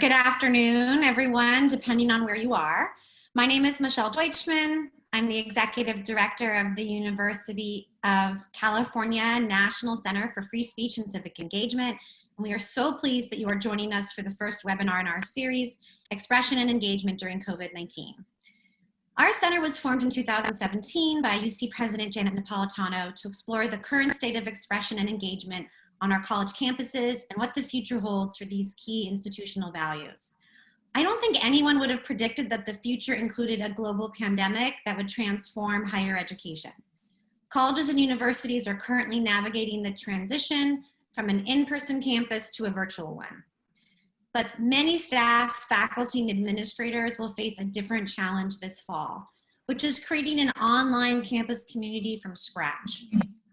Good afternoon, everyone, depending on where you are. My name is Michelle Deutchman. I'm the Executive Director of the University of California National Center for Free Speech and Civic Engagement. And we are so pleased that you are joining us for the first webinar in our series, Expression and Engagement During COVID-19. Our center was formed in 2017 by UC President Janet Napolitano to explore the current state of expression and engagement on our college campuses and what the future holds for these key institutional values. I don't think anyone would have predicted that the future included a global pandemic that would transform higher education. Colleges and universities are currently navigating the transition from an in-person campus to a virtual one. But many staff, faculty, and administrators will face a different challenge this fall, which is creating an online campus community from scratch.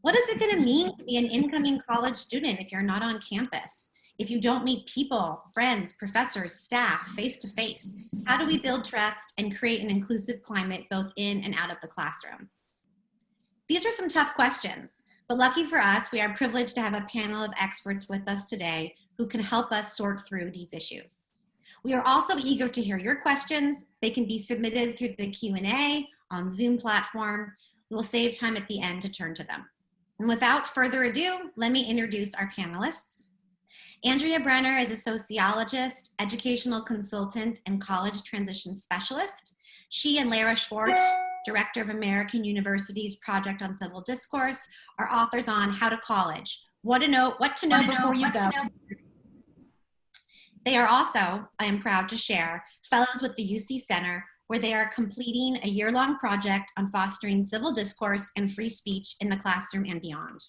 What is it going to mean to be an incoming college student if you're not on campus? If you don't meet people, friends, professors, staff, face-to-face? How do we build trust and create an inclusive climate both in and out of the classroom? These are some tough questions, but lucky for us, we are privileged to have a panel of experts with us today who can help us sort through these issues. We are also eager to hear your questions. They can be submitted through the Q&A on Zoom platform. We will save time at the end to turn to them. And without further ado, let me introduce our panelists. Andrea Brenner is a sociologist, educational consultant, and college transition specialist. She and Lara Schwartz, Director of American University's Project on Civil Discourse, are authors on How to College, What to Know Before You Go. They are also, I am proud to share, fellows with the UC Center, where they are completing a year-long project on fostering civil discourse and free speech in the classroom and beyond.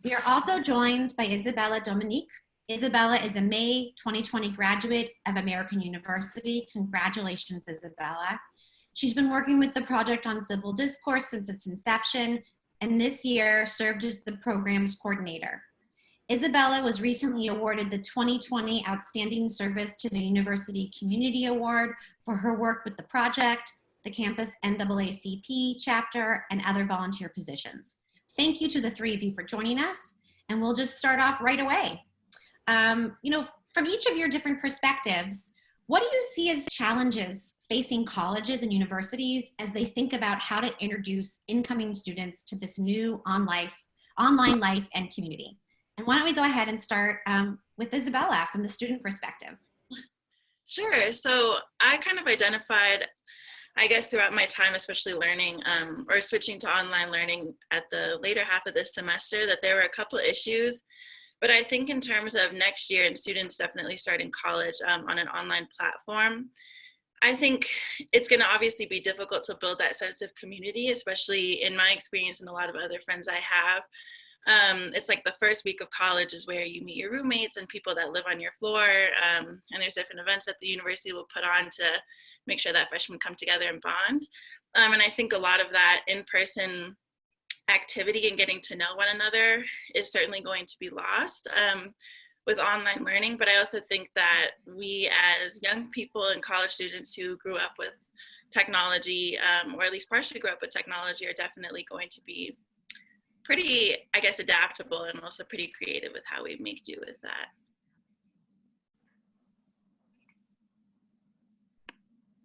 We are also joined by Isabella Dominique. Isabella is a May 2020 graduate of American University. Congratulations, Isabella. She's been working with the Project on Civil Discourse since its inception, and this year served as the program's coordinator. Isabella was recently awarded the 2020 Outstanding Service to the University Community Award for her work with the project, the campus NAACP chapter, and other volunteer positions. Thank you to the three of you for joining us, and we'll just start off right away. From each of your different perspectives, what do you see as challenges facing colleges and universities as they think about how to introduce incoming students to this new online life and community? And why don't we go ahead and start with Isabella from the student perspective. Sure. So I kind of identified, I guess, throughout my time, especially learning or switching to online learning at the later half of this semester, that there were a couple of issues. But I think in terms of next year and students definitely starting college on an online platform, I think it's going to obviously be difficult to build that sense of community, especially in my experience and a lot of other friends I have. It's like the first week of college is where you meet your roommates and people that live on your floor, and there's different events that the university will put on to make sure that freshmen come together and bond. And I think a lot of that in-person activity and getting to know one another is certainly going to be lost with online learning. But I also think that we as young people and college students who grew up with technology, or at least partially grew up with technology, are definitely going to be pretty, I guess, adaptable and also pretty creative with how we make do with that.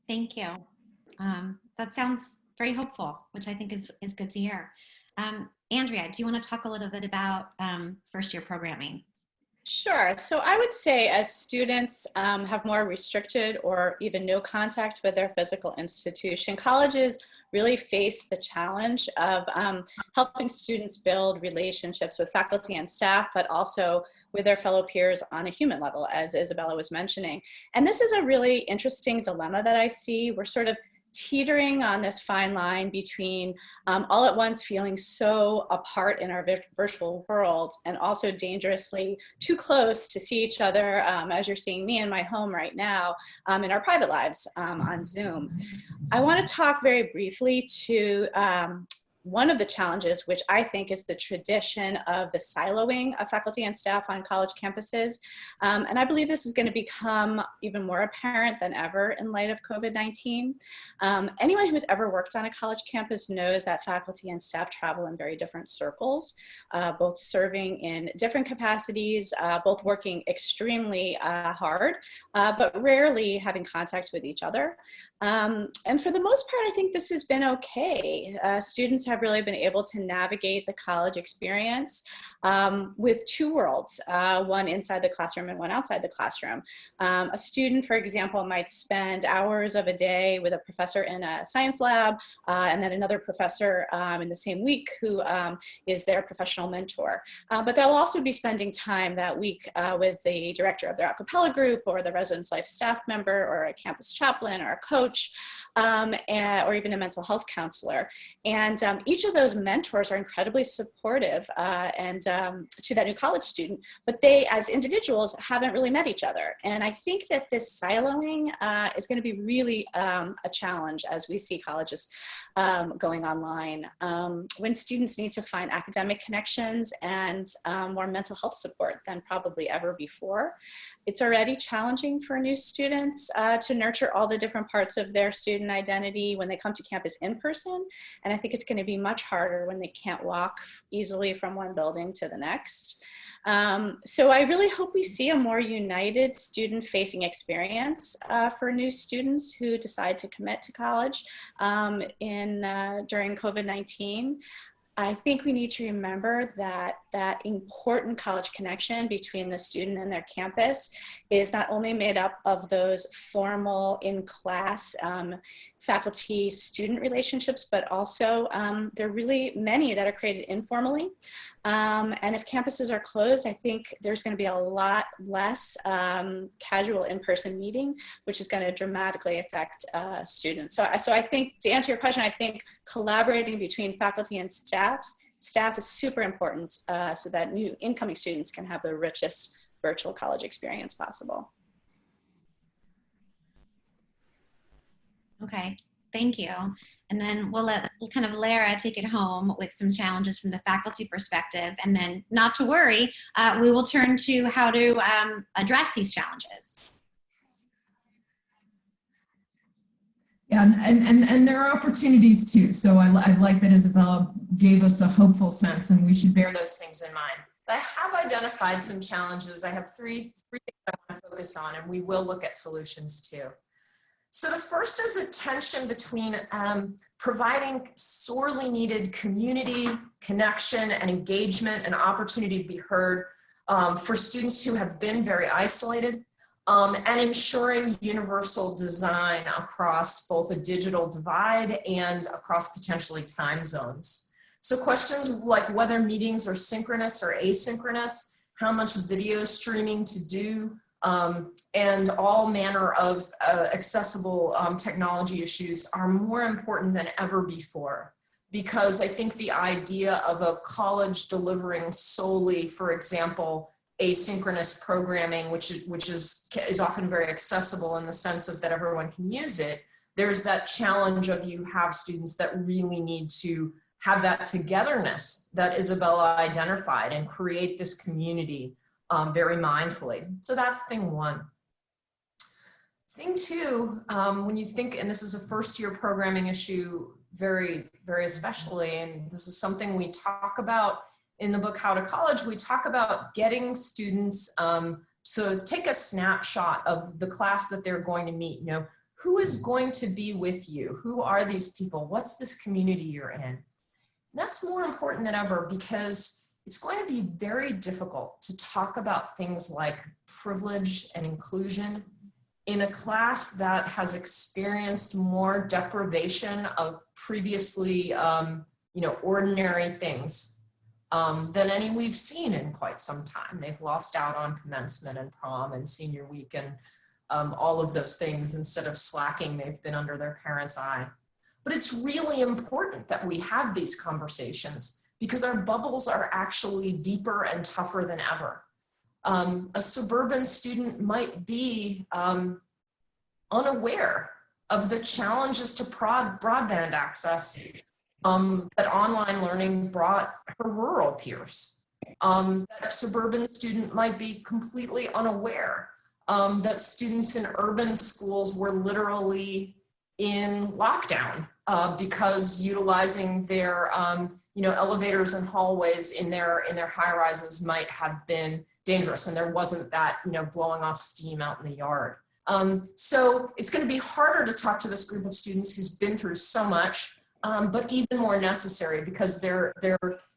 Thank you. That sounds very hopeful, which I think is good to hear. Andrea, do you want to talk a little bit about first year programming? Sure. So I would say as students have more restricted or even no contact with their physical institution, colleges really face the challenge of helping students build relationships with faculty and staff, but also with their fellow peers on a human level, as Isabella was mentioning. And this is a really interesting dilemma that I see. We're sort of teetering on this fine line between all at once feeling so apart in our virtual world and also dangerously too close to see each other, as you're seeing me in my home right now, in our private lives on Zoom. I want to talk very briefly to one of the challenges, which I think is the tradition of the siloing of faculty and staff on college campuses. And I believe this is going to become even more apparent than ever in light of COVID-19. Anyone who's ever worked on a college campus knows that faculty and staff travel in very different circles, both serving in different capacities, both working extremely hard, but rarely having contact with each other. And for the most part, I think this has been okay. Students have really been able to navigate the college experience with two worlds, one inside the classroom and one outside the classroom. A student, for example, might spend hours of a day with a professor in a science lab, and then another professor in the same week who is their professional mentor. But they'll also be spending time that week with the director of their a cappella group, or the residence life staff member, or a campus chaplain, or a coach, or even a mental health counselor. And each of those mentors are incredibly supportive to that new college student, but they, as individuals, haven't really met each other. And I think that this siloing is going to be really a challenge as we see colleges going online, when students need to find academic connections and more mental health support than probably ever before. It's already challenging for new students to nurture all the different parts of their student identity when they come to campus in person. And I think it's going to be much harder when they can't walk easily from one building to the next. So I really hope we see a more united student-facing experience for new students who decide to commit to college during COVID-19. I think we need to remember that that important college connection between the student and their campus is not only made up of those formal in-class faculty-student relationships, but also there are really many that are created informally. And if campuses are closed, I think there's going to be a lot less casual in-person meeting, which is going to dramatically affect students. So I think, to answer your question, I think collaborating between faculty and staff is super important so that new incoming students can have the richest virtual college experience possible. Okay, thank you. And then we'll let kind of Lara take it home with some challenges from the faculty perspective. And then, not to worry, we will turn to how to address these challenges. Yeah, and there are opportunities too. So I like that Isabella gave us a hopeful sense, and we should bear those things in mind. I have identified some challenges. I have three things I want to focus on, and we will look at solutions too. So the first is a tension between providing sorely needed community, connection, and engagement and opportunity to be heard for students who have been very isolated, and ensuring universal design across both a digital divide and across potentially time zones. So questions like whether meetings are synchronous or asynchronous, how much video streaming to do, and all manner of accessible technology issues are more important than ever before. Because I think the idea of a college delivering solely, for example, asynchronous programming, which is often very accessible in the sense of that everyone can use it, there's that challenge of you have students that really need to have that togetherness that Isabella identified and create this community very mindfully. So that's thing one. Thing two, when you think, and this is a first year programming issue very, very especially, and this is something we talk about in the book, How to College, we talk about getting students to take a snapshot of the class that they're going to meet. You know, who is going to be with you? Who are these people? What's this community you're in? And that's more important than ever because it's going to be very difficult to talk about things like privilege and inclusion in a class that has experienced more deprivation of previously, ordinary things than any we've seen in quite some time. They've lost out on commencement and prom and senior week and all of those things. Instead of slacking, they've been under their parents' eye. But it's really important that we have these conversations because our bubbles are actually deeper and tougher than ever. A suburban student might be unaware of the challenges to broadband access that online learning brought her rural peers. That a suburban student might be completely unaware. That students in urban schools were literally in lockdown because utilizing their elevators and hallways in their high rises might have been dangerous, and there wasn't that blowing off steam out in the yard. So it's going to be harder to talk to this group of students who's been through so much, but even more necessary because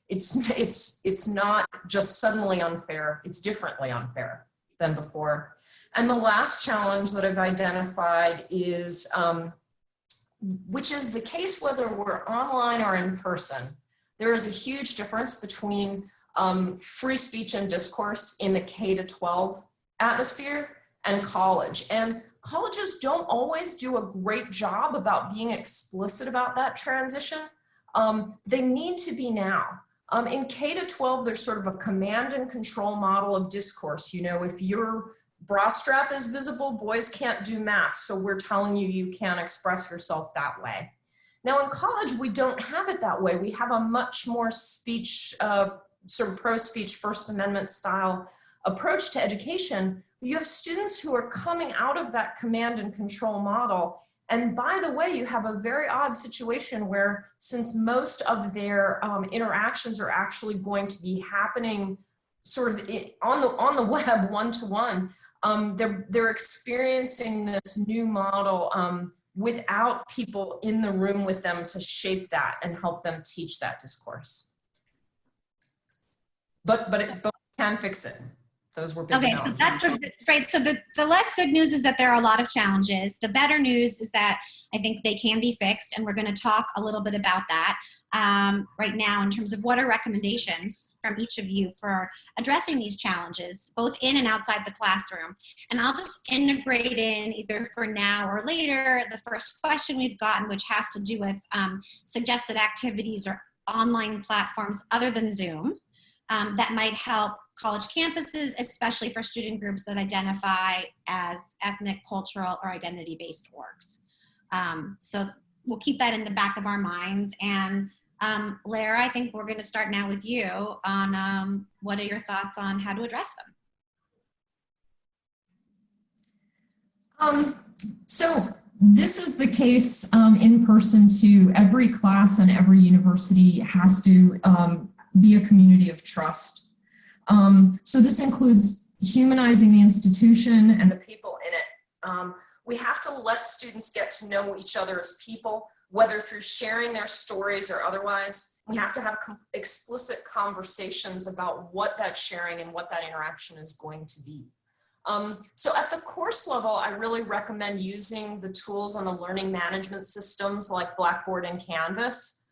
it's not just suddenly unfair, it's differently unfair than before. And the last challenge that I've identified is, which is the case whether we're online or in person. There is a huge difference between free speech and discourse in the K-12 atmosphere and college. And colleges don't always do a great job about being explicit about that transition. They need to be now. In K-12, there's sort of a command and control model of discourse. If your bra strap is visible, boys can't do math, so we're telling you you can't express yourself that way. Now in college, we don't have it that way. We have a much more speech, sort of pro-speech First Amendment style approach to education. You have students who are coming out of that command and control model. And by the way, you have a very odd situation where, since most of their interactions are actually going to be happening sort of on the web, one-to-one, they're experiencing this new model without people in the room with them to shape that and help them teach that discourse. But we can fix it. Those were big challenges. That's right. So the less good news is that there are a lot of challenges. The better news is that I think they can be fixed, and we're going to talk a little bit about that right now in terms of what are recommendations from each of you for addressing these challenges, both in and outside the classroom. And I'll just integrate in, either for now or later, the first question we've gotten, which has to do with suggested activities or online platforms other than Zoom that might help college campuses, especially for student groups that identify as ethnic, cultural, or identity-based orgs. So we'll keep that in the back of our minds. And Lara, I think we're going to start now with you on what are your thoughts on how to address them? So this is the case in person too. Every class and every university has to be a community of trust. So this includes humanizing the institution and the people in it. We have to let students get to know each other as people, whether through sharing their stories or otherwise. We have to have explicit conversations about what that sharing and what that interaction is going to be. So at the course level, I really recommend using the tools on the learning management systems like Blackboard and Canvas,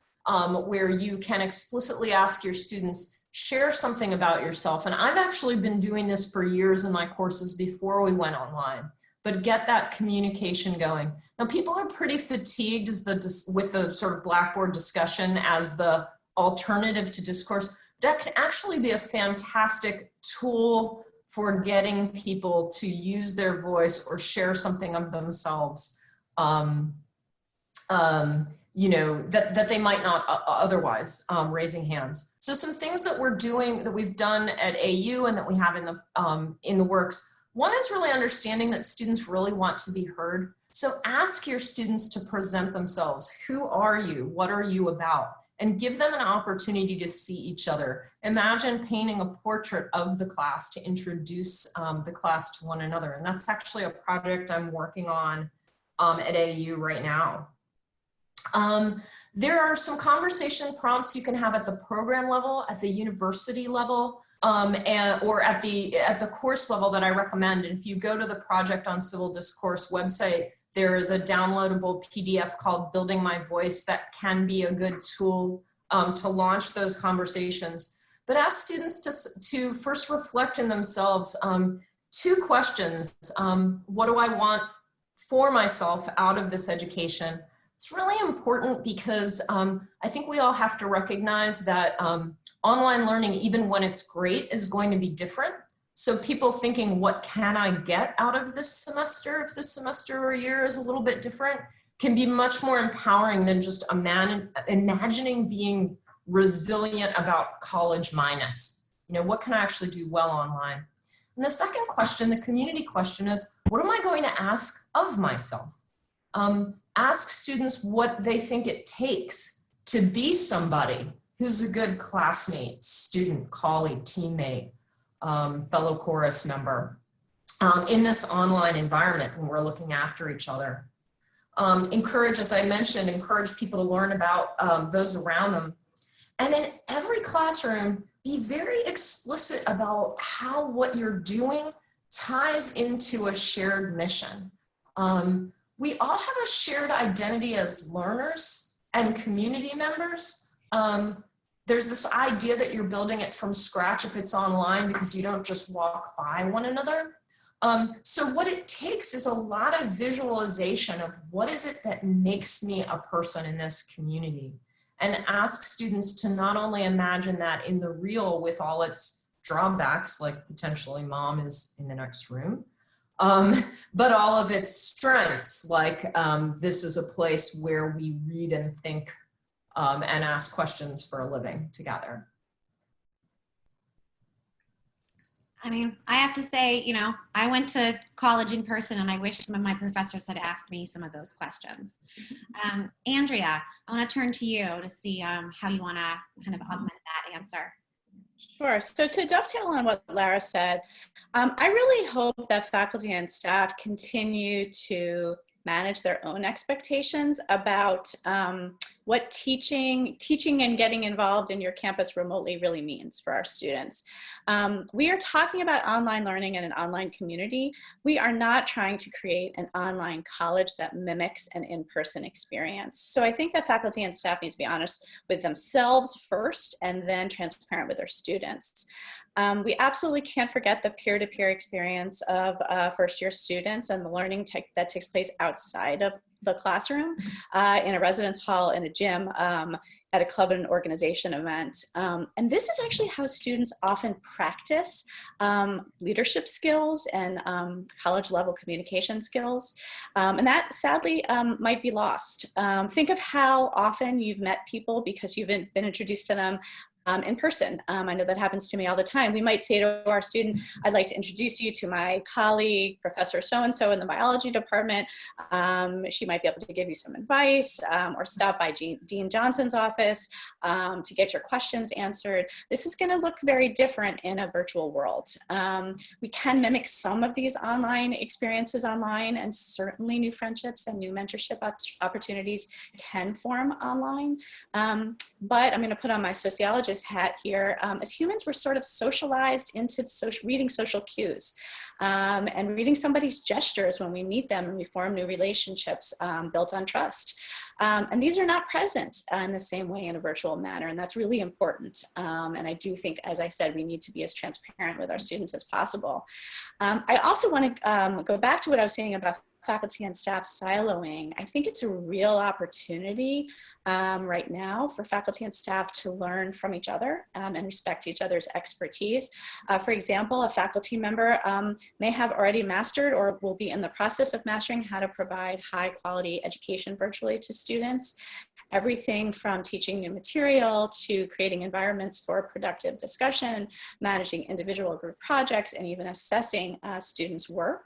where you can explicitly ask your students, share something about yourself. And I've actually been doing this for years in my courses before we went online, but get that communication going. Now, people are pretty fatigued with the sort of Blackboard discussion as the alternative to discourse. That can actually be a fantastic tool for getting people to use their voice or share something of themselves, that they might not otherwise, raising hands. So some things that we're doing, that we've done at AU and that we have in the works. One is really understanding that students really want to be heard. So ask your students to present themselves. Who are you? What are you about? And give them an opportunity to see each other. Imagine painting a portrait of the class to introduce the class to one another. And that's actually a project I'm working on at AU right now. There are some conversation prompts you can have at the program level, at the university level, or at the course level that I recommend. And if you go to the Project on Civil Discourse website, there is a downloadable PDF called Building My Voice that can be a good tool to launch those conversations. But ask students to first reflect in themselves 2 questions. What do I want for myself out of this education? It's really important because I think we all have to recognize that online learning, even when it's great, is going to be different. So people thinking, what can I get out of this semester if this semester or year is a little bit different? can be much more empowering than just imagining being resilient about college minus. You know, what can I actually do well online? And the second question, the community question, is what am I going to ask of myself? Ask students what they think it takes to be somebody who's a good classmate, student, colleague, teammate, fellow chorus member in this online environment when we're looking after each other. Encourage, as I mentioned, encourage people to learn about those around them. And in every classroom, be very explicit about how what you're doing ties into a shared mission. We all have a shared identity as learners and community members. There's this idea that you're building it from scratch if it's online because you don't just walk by one another. So what it takes is a lot of visualization of what is it that makes me a person in this community, and ask students to not only imagine that in the real with all its drawbacks, like potentially mom is in the next room, but all of its strengths, like this is a place where we read and think and ask questions for a living together. I mean, I have to say, you know, I went to college in person and I wish some of my professors had asked me some of those questions. Andrea, I want to turn to you to see how you want to kind of augment that answer. Sure. So to dovetail on what Lara said, I really hope that faculty and staff continue to manage their own expectations about what teaching and getting involved in your campus remotely really means for our students. We are talking about online learning and an online community. We are not trying to create an online college that mimics an in-person experience. So I think that faculty and staff needs to be honest with themselves first and then transparent with their students. We absolutely can't forget the peer-to-peer experience of first-year students and the learning that takes place outside of the classroom, in a residence hall, in a gym, at a club and organization event. And this is actually how students often practice leadership skills and college-level communication skills. And that sadly might be lost. Think of how often you've met people because you've been introduced to them in person. I know that happens to me all the time. We might say to our student, I'd like to introduce you to my colleague, Professor so-and-so in the biology department. She might be able to give you some advice, or stop by Dean Johnson's office to get your questions answered. This is gonna look very different in a virtual world. We can mimic some of these online experiences online, and certainly new friendships and new mentorship opportunities can form online. But I'm gonna put on my sociologist hat here. As humans, we're sort of socialized into reading social cues and reading somebody's gestures when we meet them and we form new relationships built on trust. And these are not present in the same way in a virtual manner, and that's really important. And I do think, as I said, we need to be as transparent with our students as possible. I also want to go back to what I was saying about faculty and staff siloing. I think it's a real opportunity right now for faculty and staff to learn from each other and respect each other's expertise. For example, a faculty member may have already mastered or will be in the process of mastering how to provide high quality education virtually to students. Everything from teaching new material to creating environments for productive discussion, managing individual group projects, and even assessing students' work.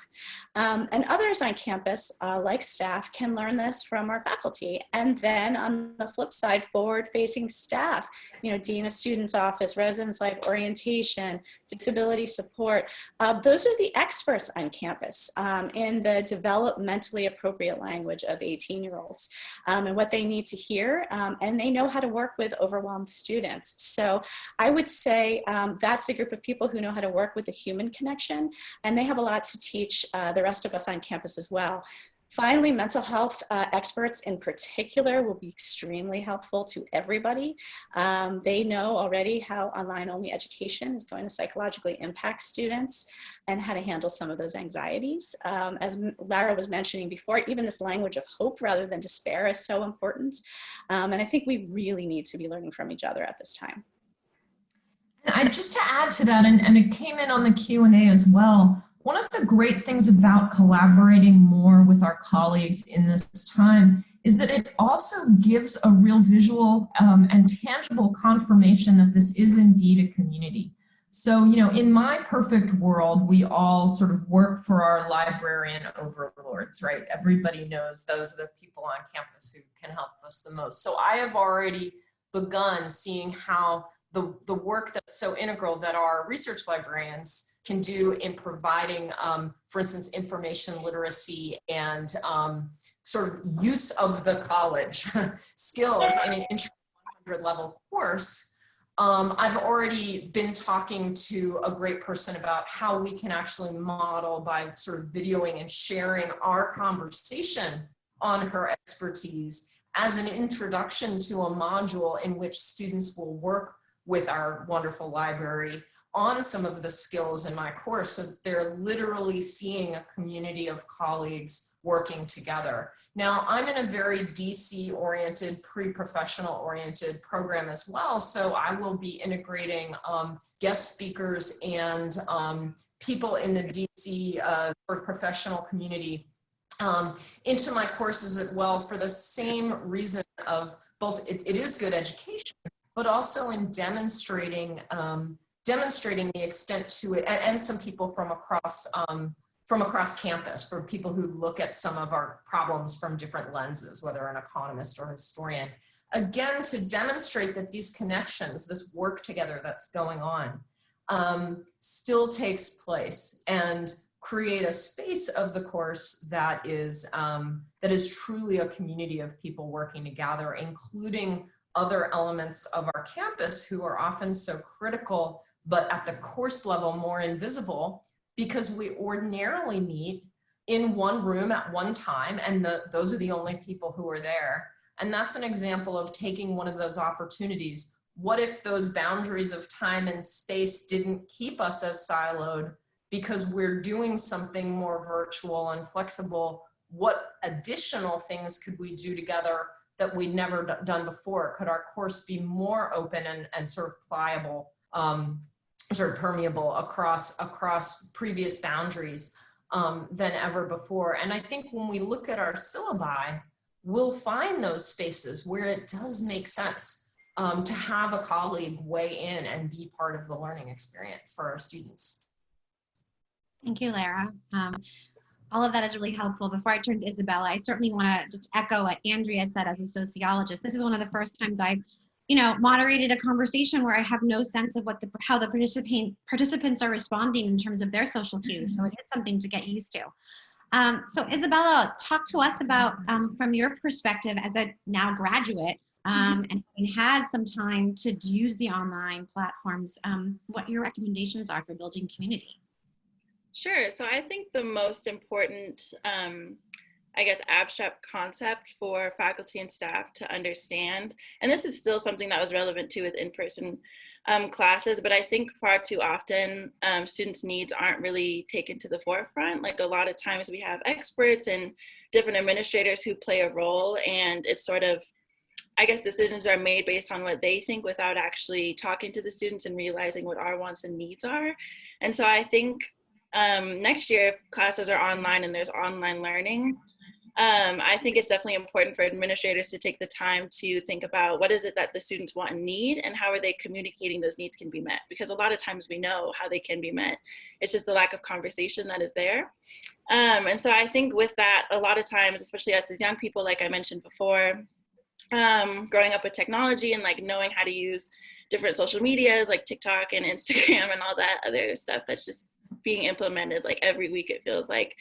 And others on campus, like staff, can learn this from our faculty. And then on the flip side, forward-facing staff, you know, Dean of Students Office, Residence Life Orientation, Disability Support, those are the experts on campus in the developmentally appropriate language of 18-year-olds and what they need to hear, and they know how to work with overwhelmed students. So I would say that's the group of people who know how to work with the human connection, and they have a lot to teach the rest of us on campus as well. Finally, mental health experts in particular will be extremely helpful to everybody. They know already how online-only education is going to psychologically impact students and how to handle some of those anxieties. As Lara was mentioning before, even this language of hope rather than despair is so important. And I think we really need to be learning from each other at this time. And just to add to that, and it came in on the Q&A as well, One of the great things about collaborating more with our colleagues in this time is that it also gives a real visual and tangible confirmation that this is indeed a community. So, you know, in my perfect world, we all sort of work for our librarian overlords, right? Everybody knows those are the people on campus who can help us the most. So I have already begun seeing how the work that's so integral that our research librarians can do in providing, for instance, information literacy and sort of use of the college skills in an intro 100 level course. I've already been talking to a great person about how we can actually model by sort of videoing and sharing our conversation on her expertise as an introduction to a module in which students will work with our wonderful library on some of the skills in my course, so they're literally seeing a community of colleagues working together. Now, I'm in a very DC-oriented, pre-professional oriented program as well, so I will be integrating guest speakers and people in the DC sort of professional community into my courses as well, for the same reason of both it is good education, but also in demonstrating the extent to it, and some people from across campus, for people who look at some of our problems from different lenses, whether an economist or historian, again, to demonstrate that these connections, this work together that's going on, still takes place, and create a space of the course that is truly a community of people working together, including other elements of our campus who are often so critical, but at the course level more invisible, because we ordinarily meet in one room at one time, and those are the only people who are there. And that's an example of taking one of those opportunities. What if those boundaries of time and space didn't keep us as siloed because we're doing something more virtual and flexible? What additional things could we do together that we'd never done before? Could our course be more open and sort of pliable, sort of permeable across previous boundaries than ever before? And I think when we look at our syllabi, we'll find those spaces where it does make sense to have a colleague weigh in and be part of the learning experience for our students. Thank you, Lara. All of that is really helpful. Before I turn to Isabella, I certainly want to just echo what Andrea said as a sociologist. This is one of the first times I've, moderated a conversation where I have no sense of how the participants are responding in terms of their social cues. So it is something to get used to. So Isabella, talk to us about, from your perspective as a now graduate, and having had some time to use the online platforms, what your recommendations are for building community. Sure. So I think the most important, abstract concept for faculty and staff to understand, and this is still something that was relevant to with in-person classes, but I think far too often students' needs aren't really taken to the forefront. Like, a lot of times we have experts and different administrators who play a role, and it's sort of, decisions are made based on what they think without actually talking to the students and realizing what our wants and needs are. And so I think next year, if classes are online and there's online learning, I think it's definitely important for administrators to take the time to think about what is it that the students want and need, and how are they communicating those needs can be met. Because a lot of times we know how they can be met. It's just the lack of conversation that is there. And so I think with that, a lot of times, especially us as young people, like I mentioned before, growing up with technology and like knowing how to use different social medias like TikTok and Instagram and all that other stuff that's just being implemented like every week, it feels like.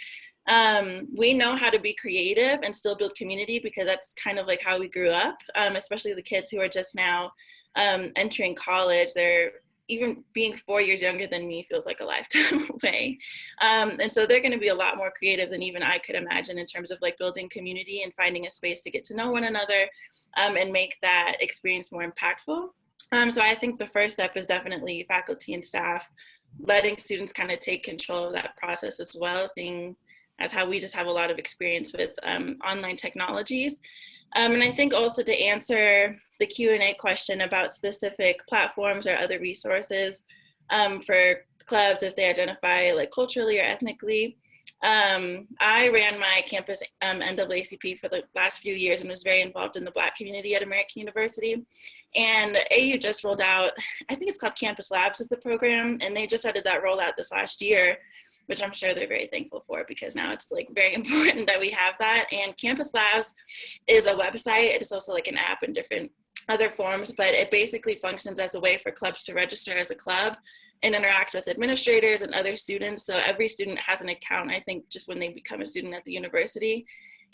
We know how to be creative and still build community, because that's kind of like how we grew up, especially the kids who are just now entering college. They're even being 4 years younger than me feels like a lifetime away. And so they're going to be a lot more creative than even I could imagine in terms of like building community and finding a space to get to know one another and make that experience more impactful. So I think the first step is definitely faculty and staff letting students kind of take control of that process as well, seeing as how we just have a lot of experience with online technologies. And I think also to answer the Q&A question about specific platforms or other resources for clubs if they identify like culturally or ethnically. I ran my campus NAACP for the last few years and was very involved in the Black community at American University. And AU just rolled out, I think it's called Campus Labs is the program, and they just started that rollout this last year, which I'm sure they're very thankful for, because now it's like very important that we have that. And Campus Labs is a website. It is also like an app in different other forms, but it basically functions as a way for clubs to register as a club and interact with administrators and other students. So every student has an account, I think, just when they become a student at the university.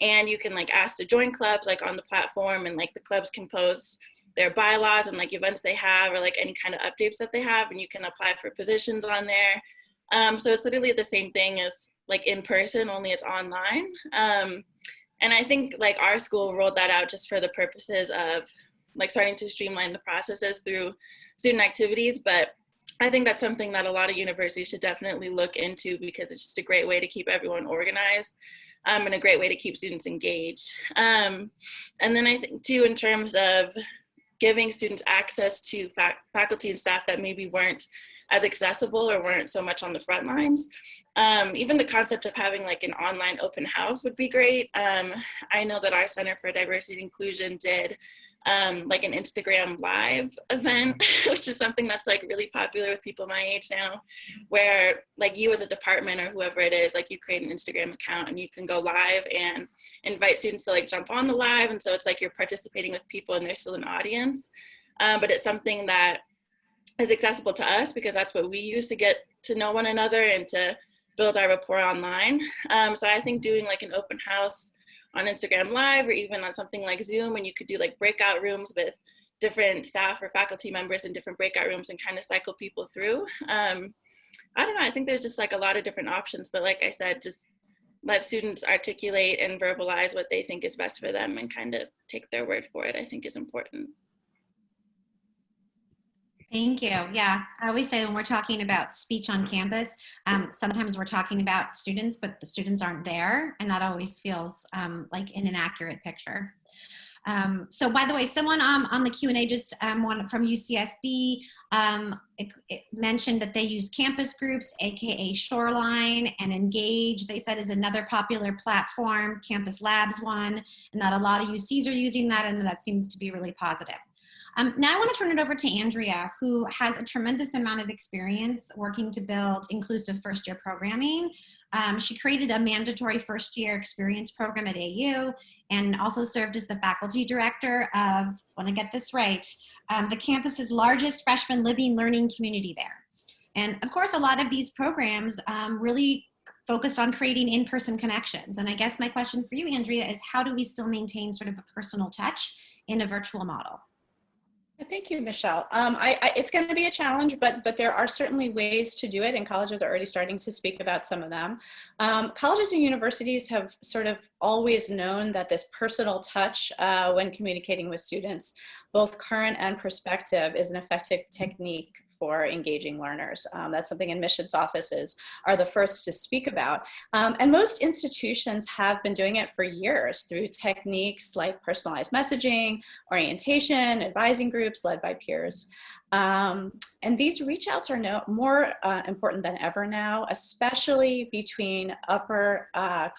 And you can like ask to join clubs like on the platform, and like the clubs can post their bylaws and like events they have, or like any kind of updates that they have, and you can apply for positions on there. So it's literally the same thing as like in person, only it's online. And I think like our school rolled that out just for the purposes of like starting to streamline the processes through student activities. But I think that's something that a lot of universities should definitely look into, because it's just a great way to keep everyone organized, and a great way to keep students engaged. And then I think too, in terms of giving students access to faculty and staff that maybe weren't as accessible or weren't so much on the front lines. Even the concept of having like an online open house would be great. I know that our Center for Diversity and Inclusion did like an Instagram live event, which is something that's like really popular with people my age now, where like you as a department or whoever it is, like you create an Instagram account and you can go live and invite students to like jump on the live. And so it's like you're participating with people and there's still an audience, but it's something that is accessible to us because that's what we use to get to know one another and to build our rapport online. So I think doing like an open house on Instagram Live, or even on something like Zoom, and you could do like breakout rooms with different staff or faculty members in different breakout rooms and kind of cycle people through. I don't know, I think there's just like a lot of different options, but like I said, just let students articulate and verbalize what they think is best for them and kind of take their word for it, I think is important. Thank you. Yeah, I always say when we're talking about speech on campus, sometimes we're talking about students, but the students aren't there, and that always feels like an inaccurate picture. So by the way, someone on the Q&A just one from UCSB it mentioned that they use campus groups, aka Shoreline, and Engage, they said, is another popular platform, Campus Labs one, and that a lot of UCs are using that, and that seems to be really positive. Now I want to turn it over to Andrea, who has a tremendous amount of experience working to build inclusive first-year programming. She created a mandatory first-year experience program at AU and also served as the faculty director of, want to get this right, the campus's largest freshman living learning community there. And of course, a lot of these programs really focused on creating in-person connections. And I guess my question for you, Andrea, is how do we still maintain sort of a personal touch in a virtual model? Thank you, Michelle. It's going to be a challenge, but there are certainly ways to do it, and colleges are already starting to speak about some of them. Colleges and universities have sort of always known that this personal touch when communicating with students, both current and prospective, is an effective technique for engaging learners. That's something admissions offices are the first to speak about. And most institutions have been doing it for years through techniques like personalized messaging, orientation, advising groups led by peers. And these reach outs are more important than ever now, especially between upper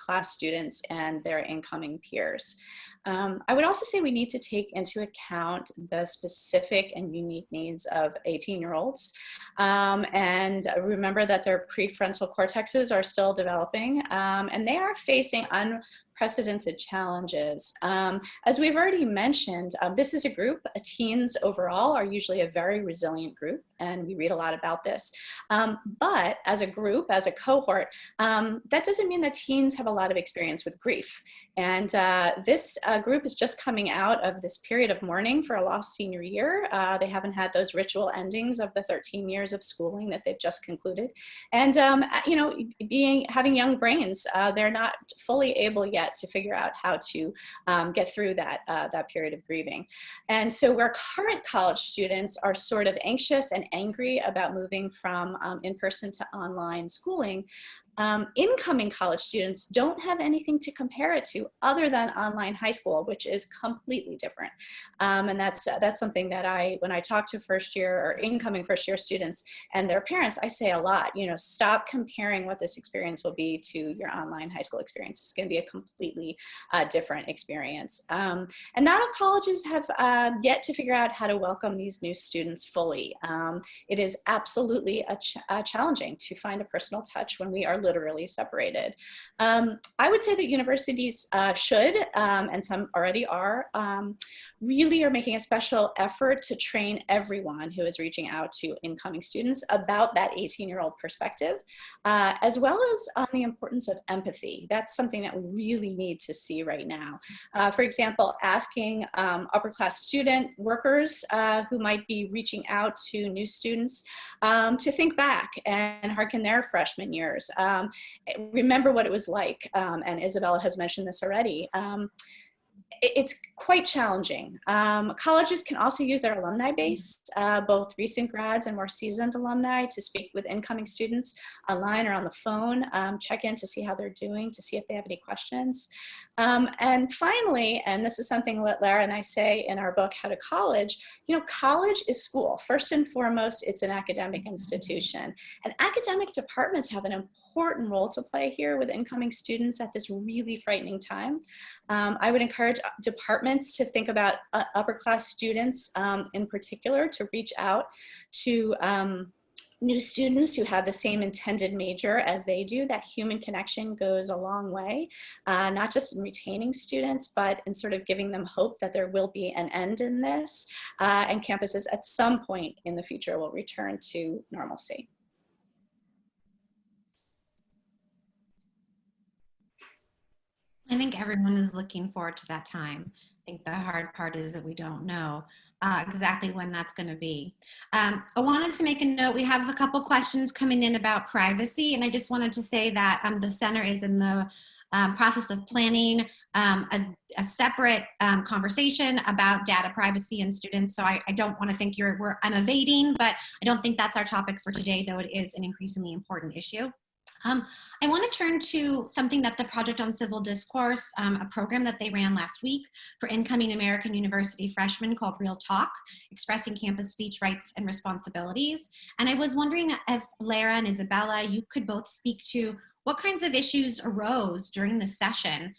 class students and their incoming peers. I would also say we need to take into account the specific and unique needs of 18-year-olds. And remember that their prefrontal cortexes are still developing, and they are facing unprecedented challenges. As we've already mentioned, this is a group, teens overall are usually a very resilient group, and we read a lot about this. But as a group, as a cohort, that doesn't mean that teens have a lot of experience with grief. And this group is just coming out of this period of mourning for a lost senior year. They haven't had those ritual endings of the 13 years of schooling that they've just concluded. And you know, having young brains, they're not fully able yet to figure out how to get through that period of grieving. And so where current college students are sort of anxious and angry about moving from in-person to online schooling, incoming college students don't have anything to compare it to other than online high school, which is completely different. And that's something that when I talk to first year or incoming first year students and their parents, I say a lot, stop comparing what this experience will be to your online high school experience. It's going to be a completely different experience. And not all colleges have yet to figure out how to welcome these new students fully. It is absolutely challenging to find a personal touch when we are literally separated. I would say that universities should, and some already are, really are making a special effort to train everyone who is reaching out to incoming students about that 18-year-old perspective, as well as on the importance of empathy. That's something that we really need to see right now. For example, asking upper-class student workers who might be reaching out to new students to think back and harken their freshman years. Remember what it was like, and Isabella has mentioned this already. It's quite challenging. Colleges can also use their alumni base, both recent grads and more seasoned alumni, to speak with incoming students online or on the phone, check in to see how they're doing, to see if they have any questions. And finally, and this is something that Lara and I say in our book, How to College, college is school. First and foremost, it's an academic institution. And academic departments have an important role to play here with incoming students at this really frightening time. I would encourage departments to think about upper class students in particular, to reach out to new students who have the same intended major as they do. That human connection goes a long way, not just in retaining students, but in sort of giving them hope that there will be an end in this, and campuses at some point in the future will return to normalcy. I think everyone is looking forward to that time. I think the hard part is that we don't know exactly when that's going to be. I wanted to make a note. We have a couple questions coming in about privacy, and I just wanted to say that the center is in the process of planning a separate conversation about data privacy and students. So I don't want to think I'm evading, but I don't think that's our topic for today, though it is an increasingly important issue. I want to turn to something that the Project on Civil Discourse, a program that they ran last week for incoming American University freshmen called Real Talk, Expressing Campus Speech Rights and Responsibilities. And I was wondering if Lara and Isabella, you could both speak to what kinds of issues arose during this session,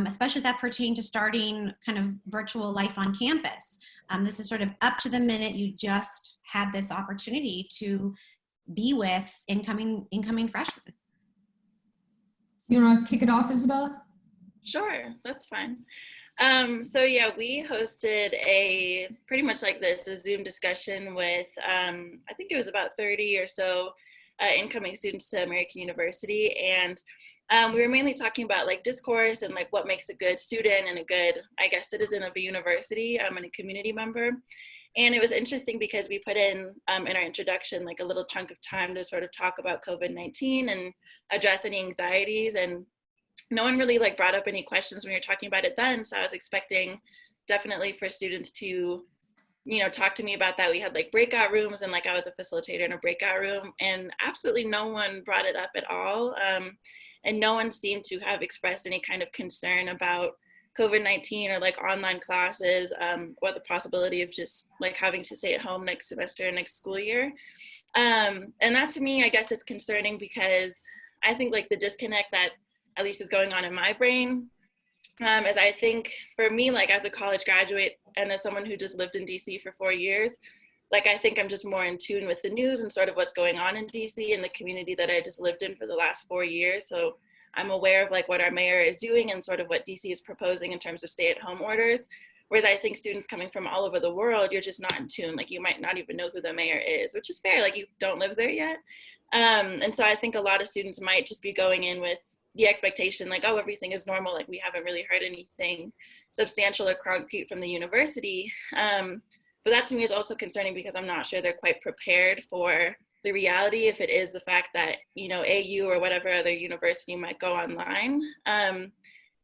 especially that pertain to starting kind of virtual life on campus. This is sort of up to the minute you just had this opportunity to be with incoming freshmen. You want to kick it off, Isabella? Sure, that's fine. So yeah, we hosted pretty much like this, a Zoom discussion with, I think it was about 30 or so incoming students to American University. And we were mainly talking about like discourse and like what makes a good student and a good, I guess, citizen of a university and a community member. And it was interesting because we put in our introduction, like a little chunk of time to sort of talk about COVID-19 and address any anxieties. And no one really like brought up any questions when we were talking about it then. So I was expecting definitely for students to, talk to me about that. We had like breakout rooms and like I was a facilitator in a breakout room, and absolutely no one brought it up at all. And no one seemed to have expressed any kind of concern about COVID-19 or like online classes, or the possibility of just like having to stay at home next semester or next school year. And that to me, I guess it's concerning because I think like the disconnect that at least is going on in my brain is I think for me, like as a college graduate and as someone who just lived in DC for 4 years, like I think I'm just more in tune with the news and sort of what's going on in DC and the community that I just lived in for the last 4 years. So I'm aware of like what our mayor is doing and sort of what DC is proposing in terms of stay-at-home orders. Whereas I think students coming from all over the world, you're just not in tune. Like you might not even know who the mayor is, which is fair. Like you don't live there yet. And so I think a lot of students might just be going in with the expectation like, oh, everything is normal. Like we haven't really heard anything substantial or concrete from the university. But that to me is also concerning because I'm not sure they're quite prepared for the reality if it is the fact that, AU or whatever other university might go online. And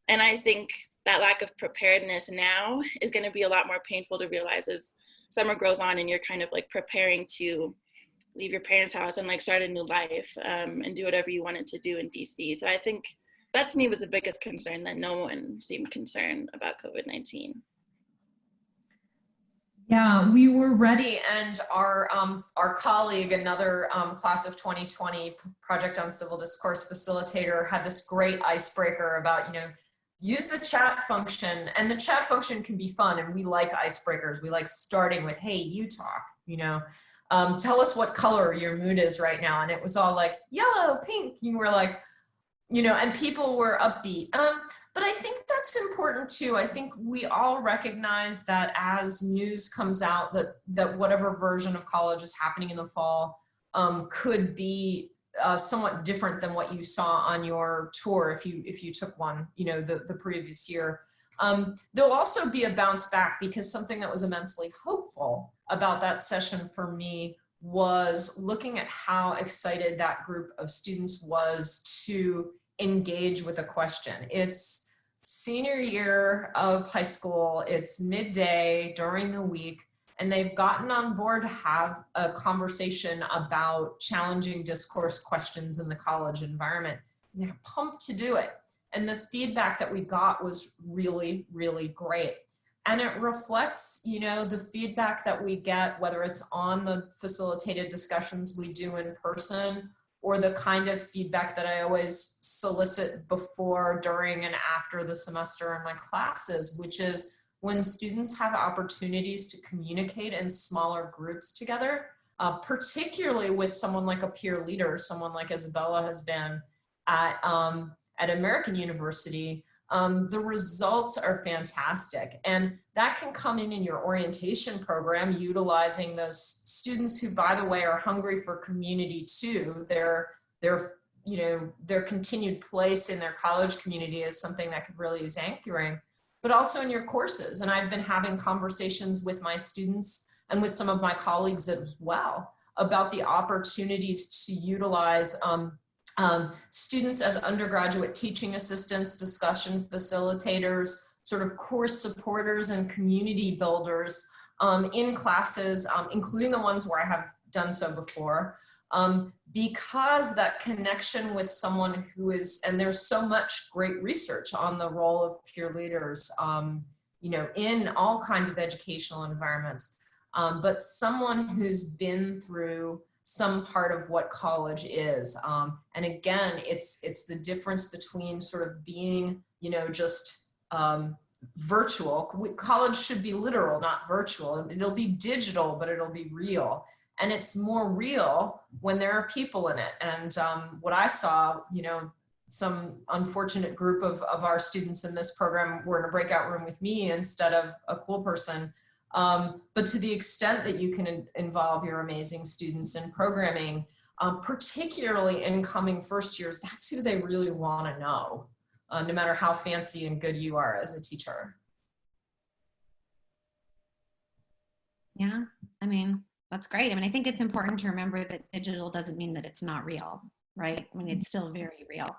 I think that lack of preparedness now is going to be a lot more painful to realize as summer goes on and you're kind of like preparing to leave your parents' house and like start a new life and do whatever you wanted to do in DC. So I think that to me was the biggest concern, that no one seemed concerned about COVID-19. Yeah, we were ready, and our colleague, another class of 2020 project on civil discourse facilitator, had this great icebreaker about, use the chat function, and the chat function can be fun, and we like icebreakers. We like starting with, hey, you talk, tell us what color your mood is right now, and it was all like yellow, pink. You were like, and people were upbeat. But I think that's important too. I think we all recognize that as news comes out that whatever version of college is happening in the fall could be somewhat different than what you saw on your tour if you took one, the previous year. There'll also be a bounce back, because something that was immensely hopeful about that session for me was looking at how excited that group of students was to engage with a question. It's senior year of high school, it's midday during the week, and they've gotten on board to have a conversation about challenging discourse questions in the college environment. And they're pumped to do it. And the feedback that we got was really, really great. And it reflects, the feedback that we get, whether it's on the facilitated discussions we do in person, or the kind of feedback that I always solicit before, during, and after the semester in my classes, which is when students have opportunities to communicate in smaller groups together, particularly with someone like a peer leader, someone like Isabella has been at American University. The results are fantastic, and that can come in your orientation program, utilizing those students who, by the way, are hungry for community too. Their continued place in their college community is something that could really use anchoring, but also in your courses. And I've been having conversations with my students and with some of my colleagues as well about the opportunities to utilize students as undergraduate teaching assistants, discussion facilitators, sort of course supporters and community builders in classes, including the ones where I have done so before, because that connection with someone who is, and there's so much great research on the role of peer leaders, in all kinds of educational environments, but someone who's been through some part of what college is. And again, it's the difference between sort of being, just virtual. College should be literal, not virtual. It'll be digital, but it'll be real. And it's more real when there are people in it. And what I saw, some unfortunate group of our students in this program were in a breakout room with me instead of a cool person. But to the extent that you can involve your amazing students in programming, particularly incoming first years, that's who they really want to know, no matter how fancy and good you are as a teacher. Yeah, I mean, that's great. I think it's important to remember that digital doesn't mean that it's not real, right? It's still very real.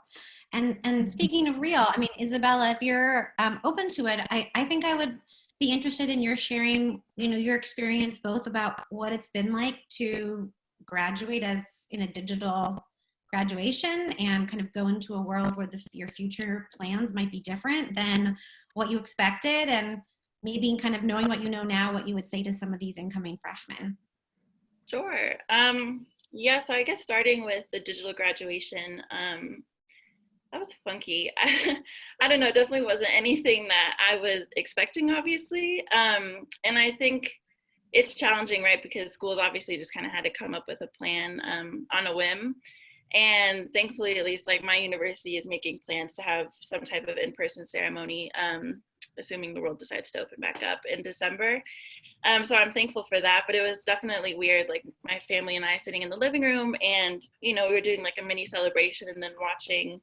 And speaking of real, Isabella, if you're open to it, I think I would be interested in your sharing, your experience both about what it's been like to graduate as in a digital graduation and kind of go into a world where your future plans might be different than what you expected, and maybe kind of knowing what you know now, what you would say to some of these incoming freshmen. Sure. Yeah, so I guess starting with the digital graduation, that was funky. I don't know, definitely wasn't anything that I was expecting, obviously. And I think it's challenging, right? Because schools obviously just kind of had to come up with a plan on a whim. And thankfully, at least like my university is making plans to have some type of in-person ceremony, assuming the world decides to open back up in December. So I'm thankful for that, but it was definitely weird, like my family and I sitting in the living room and, we were doing like a mini celebration and then watching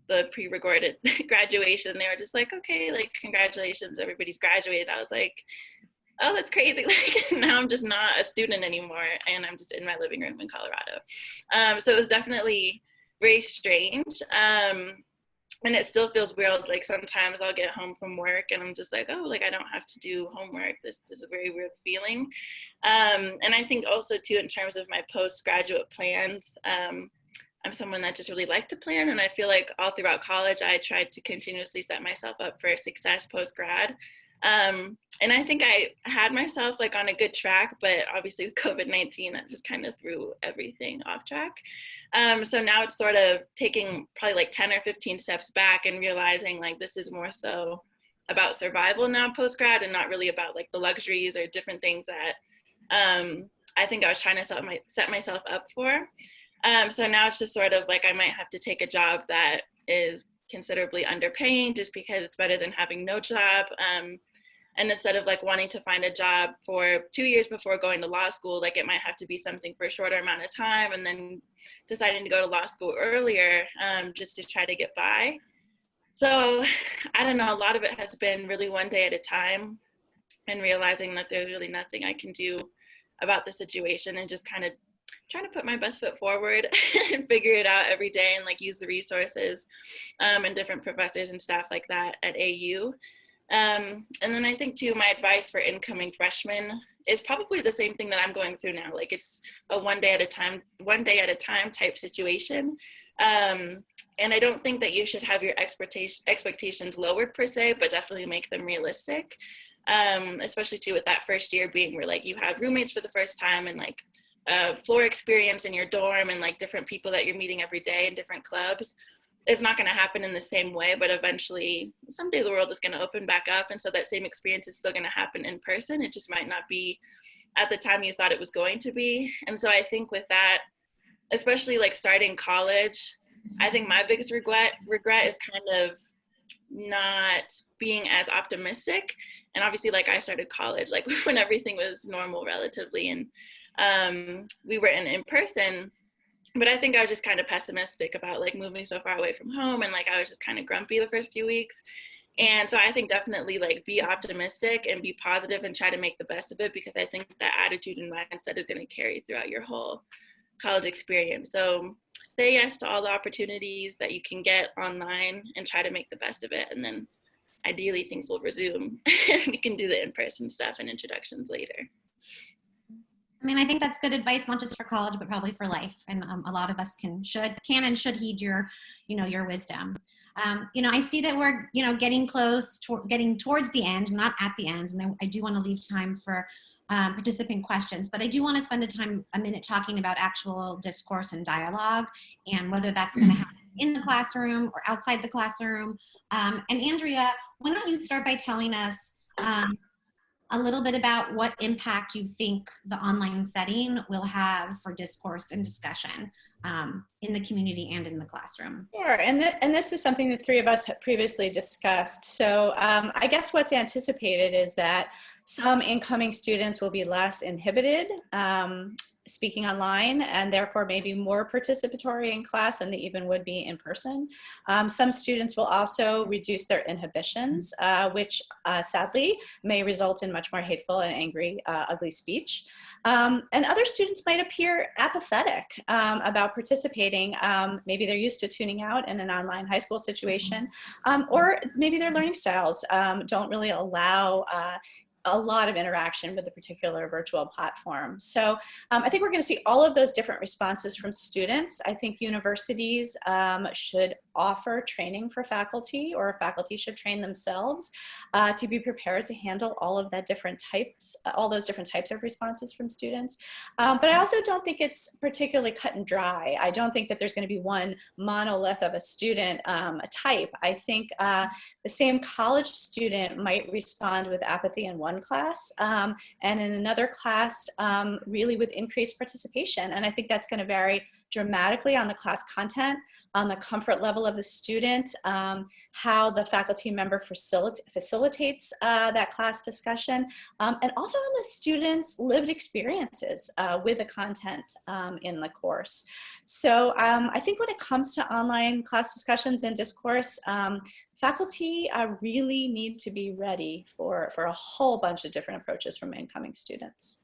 the pre-recorded graduation. They were just like, okay, like congratulations, everybody's graduated. I was like, oh, that's crazy. Like now I'm just not a student anymore and I'm just in my living room in Colorado. So it was definitely very strange. And it still feels weird. Like sometimes I'll get home from work and I'm just like, oh, like I don't have to do homework. This is a very weird feeling. And I think also too, in terms of my postgraduate plans, I'm someone that just really liked to plan. And I feel like all throughout college, I tried to continuously set myself up for success post-grad. And I think I had myself like on a good track, but obviously with COVID-19, that just kind of threw everything off track. So now it's sort of taking probably like 10 or 15 steps back and realizing like this is more so about survival now post-grad and not really about like the luxuries or different things that I think I was trying to set myself up for. So now it's just sort of like I might have to take a job that is considerably underpaying just because it's better than having no job. And instead of like wanting to find a job for 2 years before going to law school, like it might have to be something for a shorter amount of time and then deciding to go to law school earlier just to try to get by. So I don't know, a lot of it has been really one day at a time and realizing that there's really nothing I can do about the situation and just kind of trying to put my best foot forward and figure it out every day and like use the resources and different professors and staff like that at AU. And then I think too, my advice for incoming freshmen is probably the same thing that I'm going through now. Like it's a one day at a time type situation. And I don't think that you should have your expectations lowered per se, but definitely make them realistic. Especially too with that first year being where like you have roommates for the first time and like floor experience in your dorm and like different people that you're meeting every day in different clubs. It's not going to happen in the same way, but eventually someday the world is going to open back up. And so that same experience is still going to happen in person. It just might not be at the time you thought it was going to be. And so I think with that, especially like starting college, I think my biggest regret is kind of not being as optimistic. And obviously like I started college, like when everything was normal relatively. And we were in person. But I think I was just kind of pessimistic about like moving so far away from home and like I was just kind of grumpy the first few weeks. And so I think definitely like be optimistic and be positive and try to make the best of it because I think that attitude and mindset is going to carry throughout your whole college experience. So say yes to all the opportunities that you can get online and try to make the best of it. And then ideally things will resume and we can do the in-person stuff and introductions later. I mean, I think that's good advice, not just for college, but probably for life. And a lot of us can and should heed your wisdom. I see that we're, getting towards the end, not at the end. And I do want to leave time for participant questions, but I do want to spend a minute talking about actual discourse and dialogue and whether that's going to happen in the classroom or outside the classroom. And Andrea, why don't you start by telling us a little bit about what impact you think the online setting will have for discourse and discussion in the community and in the classroom. Sure, and this is something the three of us have previously discussed. So I guess what's anticipated is that some incoming students will be less inhibited speaking online and therefore maybe more participatory in class than they even would be in person. Some students will also reduce their inhibitions, which sadly may result in much more hateful and angry, ugly speech. And other students might appear apathetic about participating. Maybe they're used to tuning out in an online high school situation, or maybe their learning styles don't really allow a lot of interaction with a particular virtual platform. So I think we're going to see all of those different responses from students. I think universities should offer training for faculty, or faculty should train themselves to be prepared to handle all of that all those different types of responses from students. But I also don't think it's particularly cut and dry. I don't think that there's going to be one monolith of a student type. I think the same college student might respond with apathy in one class and in another class really with increased participation. And I think that's going to vary dramatically on the class content, on the comfort level of the student, how the faculty member facilitates that class discussion, and also on the students' lived experiences with the content in the course. So I think when it comes to online class discussions and discourse, faculty really need to be ready for a whole bunch of different approaches from incoming students.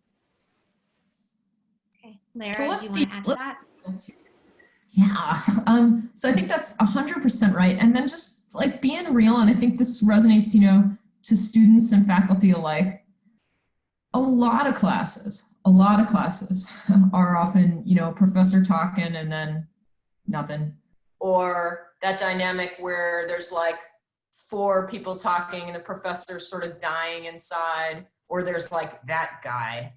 Okay, Lara, So do you want to add to that? Yeah. So I think that's 100% right. And then just like being real, and I think this resonates, to students and faculty alike. A lot of classes are often, professor talking and then nothing. Or that dynamic where there's like 4 people talking and the professor's sort of dying inside, or there's like that guy.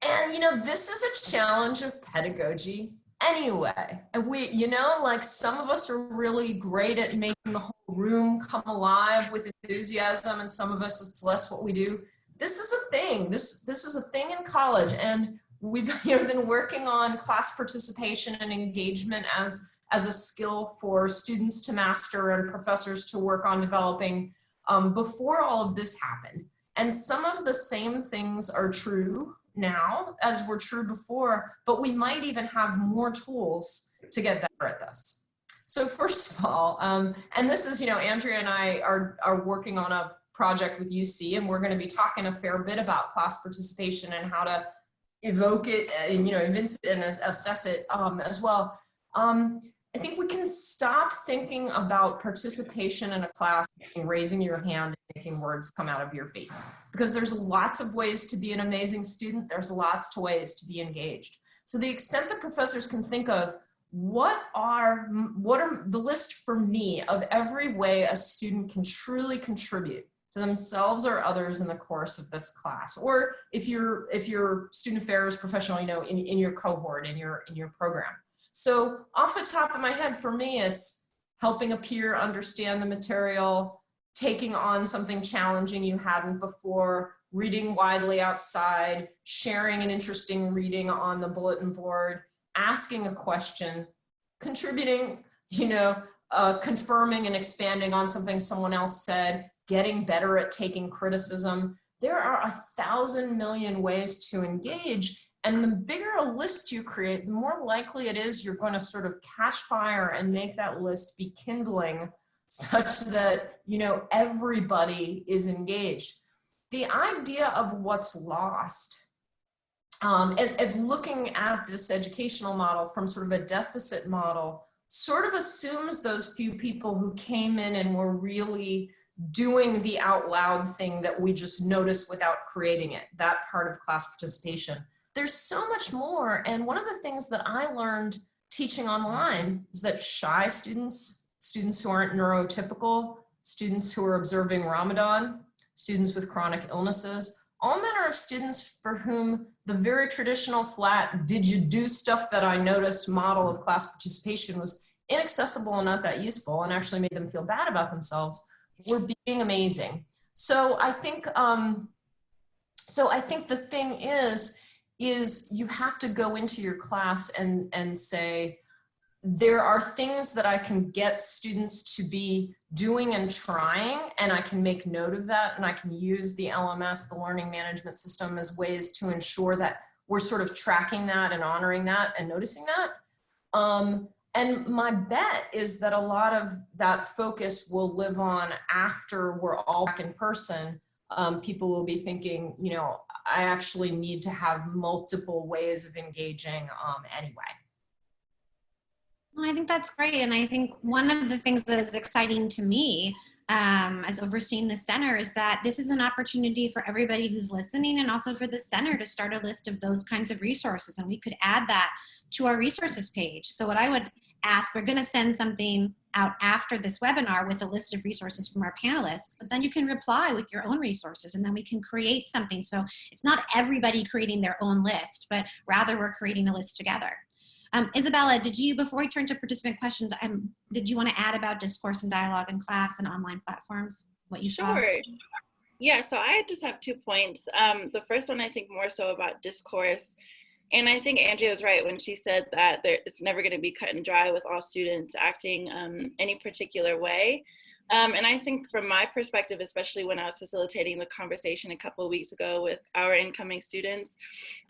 And, this is a challenge of pedagogy anyway. And we, like some of us are really great at making the whole room come alive with enthusiasm, and some of us, it's less what we do. This is a thing. This is a thing in college. And we've been working on class participation and engagement as a skill for students to master and professors to work on developing before all of this happened. And some of the same things are true now as were true before, but we might even have more tools to get better at this. So first of all, and this is, Andrea and I are working on a project with UC, and we're going to be talking a fair bit about class participation and how to evoke it and, evince it and assess it as well. I think we can stop thinking about participation in a class and raising your hand and making words come out of your face, because there's lots of ways to be an amazing student. There's lots of ways to be engaged. So the extent that professors can think of what are the list for me of every way a student can truly contribute to themselves or others in the course of this class, or if you're student affairs professional, in your cohort, in your program. So off the top of my head, for me, it's helping a peer understand the material, taking on something challenging you hadn't before, reading widely outside, sharing an interesting reading on the bulletin board, asking a question, contributing, confirming and expanding on something someone else said, getting better at taking criticism. There are 1,000 million ways to engage. And the bigger a list you create, the more likely it is you're going to sort of catch fire and make that list be kindling such that, everybody is engaged. The idea of what's lost, as looking at this educational model from sort of a deficit model, sort of assumes those few people who came in and were really doing the out loud thing that we just noticed without creating it, that part of class participation. There's so much more. And one of the things that I learned teaching online is that shy students who aren't neurotypical, students who are observing Ramadan, students with chronic illnesses, all manner of students for whom the very traditional flat, did you do stuff that I noticed model of class participation was inaccessible and not that useful and actually made them feel bad about themselves, were being amazing. So I think the thing is you have to go into your class and say, there are things that I can get students to be doing and trying, and I can make note of that, and I can use the LMS, the learning management system, as ways to ensure that we're sort of tracking that and honoring that and noticing that. And my bet is that a lot of that focus will live on after we're all back in person. People will be thinking, I actually need to have multiple ways of engaging anyway. Well, I think that's great. And I think one of the things that is exciting to me as overseeing the center is that this is an opportunity for everybody who's listening, and also for the center to start a list of those kinds of resources. And we could add that to our resources page. So what I would ask, we're going to send something out after this webinar with a list of resources from our panelists, but then you can reply with your own resources, and then we can create something. So it's not everybody creating their own list, but rather we're creating a list together. Isabella, before we turn to participant questions, did you want to add about discourse and dialogue in class and online platforms, what you saw? Sure. Yeah, so I just have 2 points. The first one, I think more so about discourse. And I think Andrea was right when she said that it's never going to be cut and dry with all students acting any particular way. And I think from my perspective, especially when I was facilitating the conversation a couple of weeks ago with our incoming students,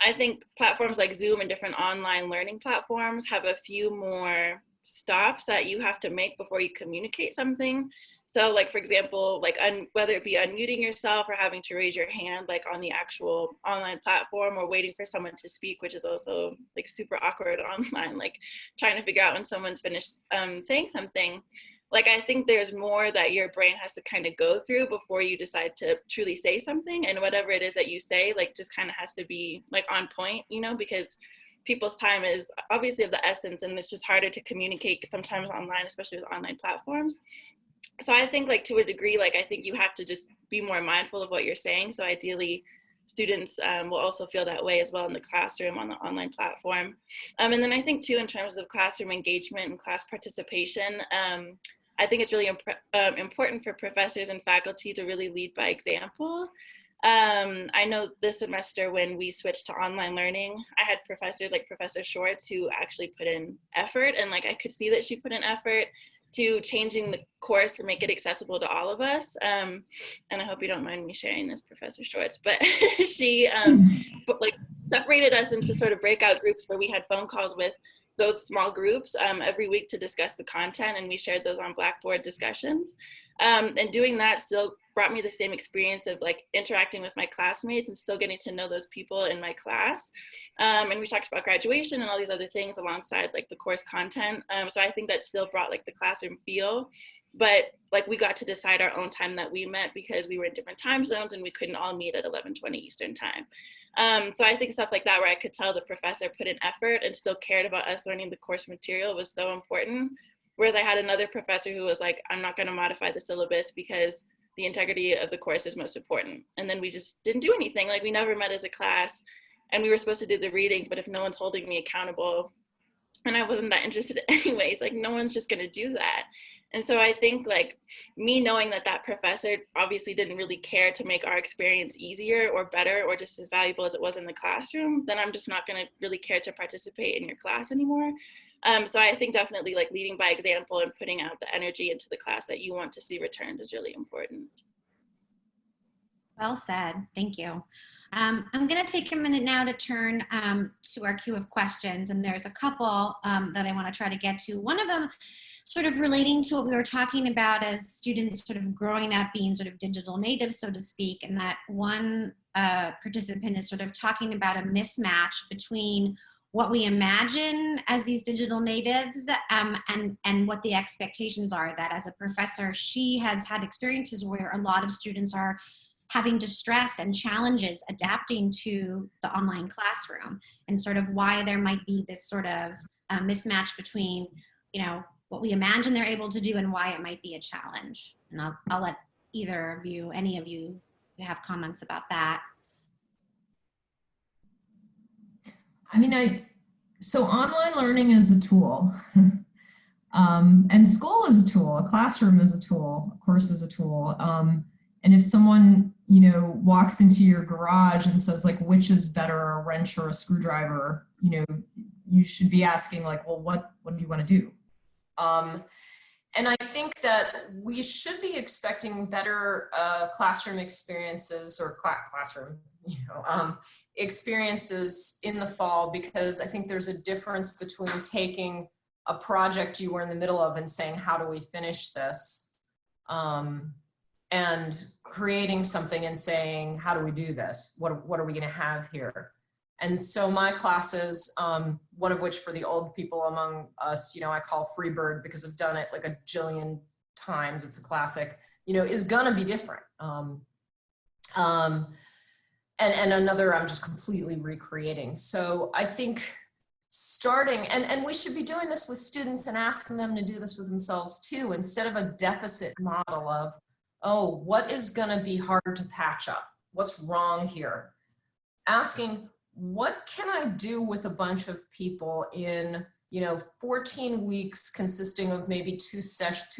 I think platforms like Zoom and different online learning platforms have a few more stops that you have to make before you communicate something. So like, for example, like whether it be unmuting yourself or having to raise your hand, like on the actual online platform, or waiting for someone to speak, which is also like super awkward online, like trying to figure out when someone's finished saying something. Like, I think there's more that your brain has to kind of go through before you decide to truly say something. And whatever it is that you say, like, just kind of has to be like on point, you know, because people's time is obviously of the essence, and it's just harder to communicate sometimes online, especially with online platforms. So I think, like, to a degree, like, I think you have to just be more mindful of what you're saying. So ideally, students will also feel that way as well in the classroom on the online platform. And then I think too, in terms of classroom engagement and class participation, I think it's really important for professors and faculty to really lead by example. I know this semester when we switched to online learning, I had professors like Professor Schwartz who actually put in effort, and like I could see that she put in effort to changing the course to make it accessible to all of us. And I hope you don't mind me sharing this, Professor Schwartz, but she like separated us into sort of breakout groups where we had phone calls with those small groups every week to discuss the content, and we shared those on Blackboard discussions. And doing that still brought me the same experience of like interacting with my classmates and still getting to know those people in my class. And we talked about graduation and all these other things alongside like the course content. So I think that still brought like the classroom feel, but like we got to decide our own time that we met because we were in different time zones and we couldn't all meet at 11:20 Eastern time. So I think stuff like that, where I could tell the professor put in effort and still cared about us learning the course material, was so important. Whereas I had another professor who was like, I'm not going to modify the syllabus because the integrity of the course is most important. And then we just didn't do anything. Like, we never met as a class, and we were supposed to do the readings, but if no one's holding me accountable, and I wasn't that interested anyways, like no one's just going to do that. And so I think like me knowing that that professor obviously didn't really care to make our experience easier or better or just as valuable as it was in the classroom, then I'm just not going to really care to participate in your class anymore. So I think definitely like leading by example and putting out the energy into the class that you want to see returned is really important. Well said. Thank you. I'm going to take a minute now to turn to our queue of questions, and there's a couple that I want to try to get to. One of them sort of relating to what we were talking about as students sort of growing up being sort of digital natives, so to speak, and that one participant is sort of talking about a mismatch between what we imagine as these digital natives and what the expectations are. That as a professor, she has had experiences where a lot of students are having distress and challenges adapting to the online classroom, and sort of why there might be this sort of mismatch between, you know, what we imagine they're able to do and why it might be a challenge. And I'll let either of you, any of you, have comments about that. I mean, so online learning is a tool, and school is a tool, a classroom is a tool, a course is a tool. And if someone, you know, walks into your garage and says like, which is better, a wrench or a screwdriver, you know, you should be asking like, well, what do you want to do? And I think that we should be expecting better classroom experiences or classroom, you know, experiences in the fall, because I think there's a difference between taking a project you were in the middle of and saying, how do we finish this? And creating something and saying, how do we do this? What are we going to have here? And so my classes, one of which for the old people among us, you know, I call Freebird because I've done it like a jillion times. It's a classic, you know, is going to be different. And another I'm just completely recreating. So I think starting, and we should be doing this with students and asking them to do this with themselves too, instead of a deficit model of, oh, what is going to be hard to patch up? What's wrong here? Asking, what can I do with a bunch of people in, you know, 14 weeks consisting of maybe two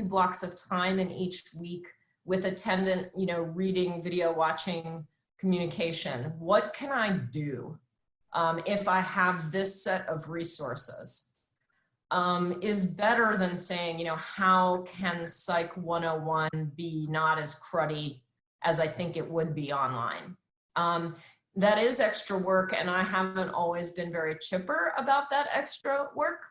blocks of time in each week with attendant, you know, reading, video watching, communication? What can I do if I have this set of resources? Is better than saying, you know, how can Psych 101 be not as cruddy as I think it would be online? That is extra work, and I haven't always been very chipper about that extra work.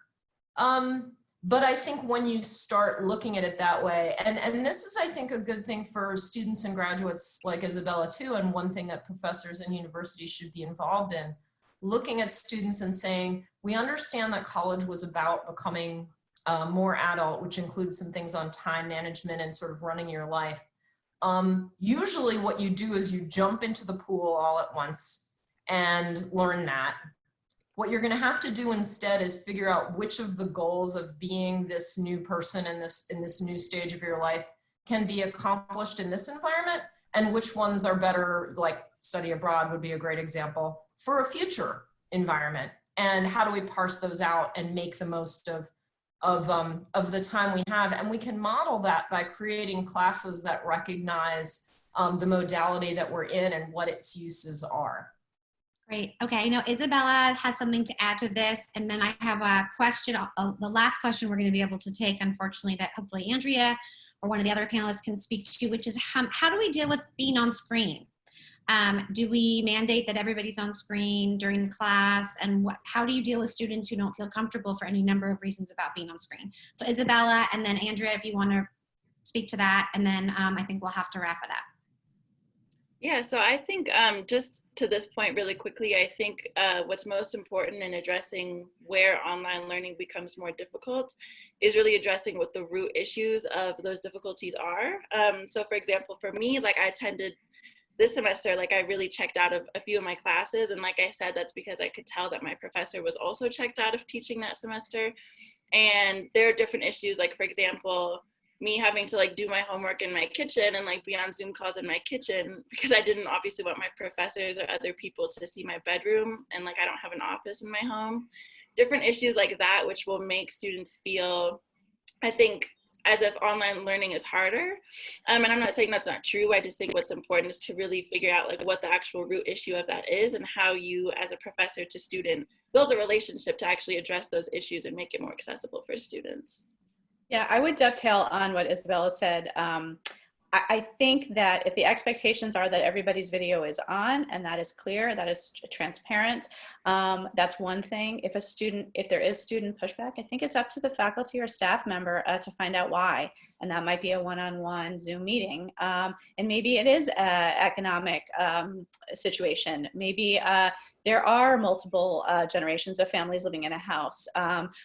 But I think when you start looking at it that way, and this is, I think, a good thing for students and graduates like Isabella too, and one thing that professors and universities should be involved in, looking at students and saying, we understand that college was about becoming more adult, which includes some things on time management and sort of running your life. Usually what you do is you jump into the pool all at once and learn that. What you're going to have to do instead is figure out which of the goals of being this new person in this new stage of your life can be accomplished in this environment, and which ones are better, like study abroad would be a great example, for a future environment. And how do we parse those out and make the most of the time we have? And we can model that by creating classes that recognize the modality that we're in and what its uses are. Great. Okay, I know Isabella has something to add to this, and then I have a question, the last question we're going to be able to take, unfortunately, that hopefully Andrea or one of the other panelists can speak to, which is how do we deal with being on screen? Do we mandate that everybody's on screen during class? And how do you deal with students who don't feel comfortable for any number of reasons about being on screen? So Isabella, and then Andrea, if you want to speak to that, and then I think we'll have to wrap it up. Yeah, so I think just to this point really quickly, I think what's most important in addressing where online learning becomes more difficult is really addressing what the root issues of those difficulties are. So for example, for me, like I attended this semester, like I really checked out of a few of my classes. And like I said, that's because I could tell that my professor was also checked out of teaching that semester. And there are different issues, like for example, me having to like do my homework in my kitchen and like be on Zoom calls in my kitchen because I didn't obviously want my professors or other people to see my bedroom, and like I don't have an office in my home. Different issues like that, which will make students feel, I think, as if online learning is harder. And I'm not saying that's not true. I just think what's important is to really figure out like what the actual root issue of that is and how you as a professor to student build a relationship to actually address those issues and make it more accessible for students. Yeah, I would dovetail on what Isabella said. I think that if the expectations are that everybody's video is on and that is clear, that is transparent, that's one thing. If there is student pushback, I think it's up to the faculty or staff member to find out why. And that might be a one-on-one Zoom meeting. And maybe it is an economic situation. Maybe there are multiple generations of families living in a house,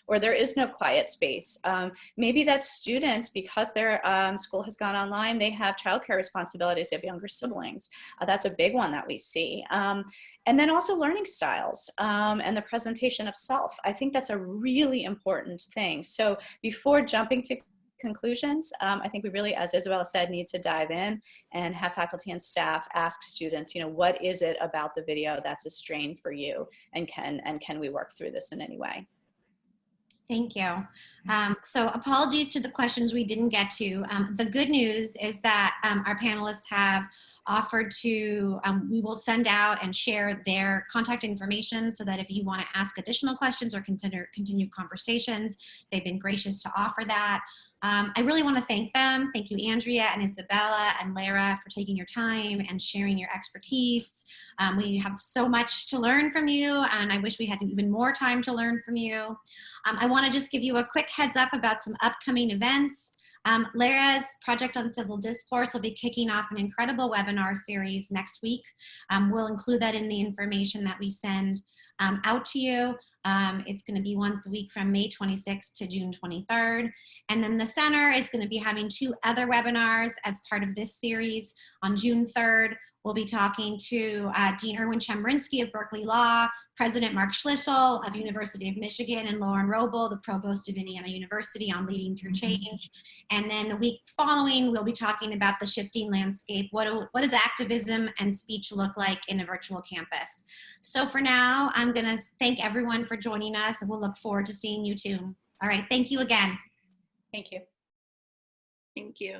or there is no quiet space. Maybe that student, because their school has gone online, they have childcare responsibilities, they have younger siblings. That's a big one that we see. And then also learning styles and the presentation of self. I think that's a really important thing. So before jumping to conclusions, I think we really, as Isabella said, need to dive in and have faculty and staff ask students, you know, what is it about the video that's a strain for you, and can we work through this in any way? Thank you. So apologies to the questions we didn't get to. The good news is that our panelists have offered to, we will send out and share their contact information so that if you want to ask additional questions or continue conversations, they've been gracious to offer that. I really want to thank them. Thank you, Andrea and Isabella and Lara, for taking your time and sharing your expertise. We have so much to learn from you, and I wish we had even more time to learn from you. I want to just give you a quick heads up about some upcoming events. Lara's project on Civil Discourse will be kicking off an incredible webinar series next week. We'll include that in the information that we send out to you. It's going to be once a week from May 26th to June 23rd. And then the center is going to be having 2 other webinars as part of this series. On June 3rd, we'll be talking to Dean Erwin Chemerinsky of Berkeley Law, President Mark Schlichtel of University of Michigan, and Lauren Roble, the Provost of Indiana University, on leading through change. And then the week following, we'll be talking about the shifting landscape. What does activism and speech look like in a virtual campus? So for now, I'm going to thank everyone for joining us, and we'll look forward to seeing you too. All right, thank you again. Thank you. Thank you.